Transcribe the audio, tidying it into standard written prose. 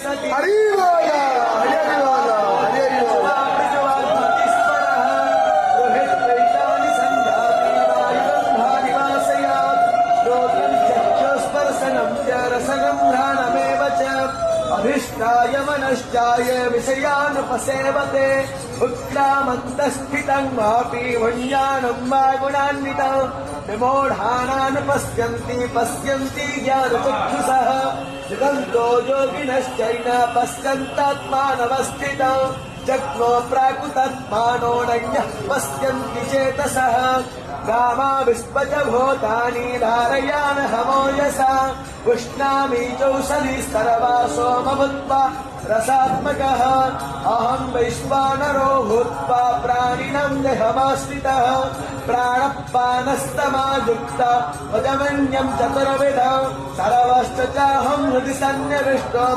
हरि बोल हरि बोल हरि बोल अभिष्टाय मनश्चाय विषयानुपसेवते उत्क्रामन्तस्थितं वापि वञ्जानं वा गुणान्वितं विमूढानान् पश्यन्ति ज्ञानचक्षुषः जगन्तो योगिनश्चैन पश्यन्तात्मानवस्थितं जग्नो प्राकृतात्मानो नञ्यः पश्यन्ति चेतसः गामाविस्पच भूतानि धारयामहमो यसा उष्णामि चौषधि सर्वा सोमभूत्वा रसात्मकः अहं वैश्वानरो भूत्वा प्राणिनां देहमाश्रितः प्राणपानस्तमायुक्ता वजमन्यं चतुर्विधं सर्वश्च चाहं हृदि सन्निविष्टो